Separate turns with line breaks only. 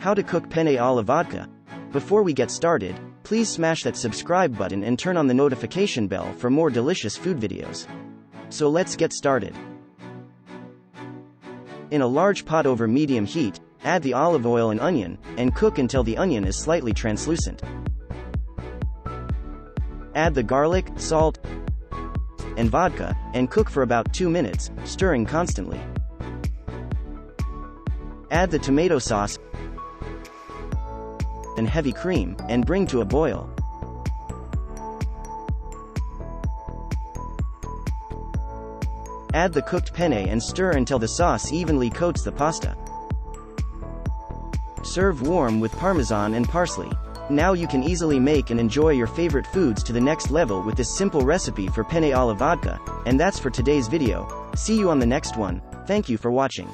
How to cook penne alla vodka. Before we get started, please smash that subscribe button and turn on the notification bell for more delicious food videos. So let's get started. In a large pot over medium heat, add the olive oil and onion, and cook until the onion is slightly translucent. Add the garlic, salt, and vodka, and cook for about 2 minutes, stirring constantly. Add the tomato sauce and heavy cream, and bring to a boil. Add the cooked penne and stir until the sauce evenly coats the pasta. Serve warm with parmesan and parsley. Now you can easily make and enjoy your favorite foods to the next level with this simple recipe for penne alla vodka. And that's for today's video. See you on the next one. Thank you for watching.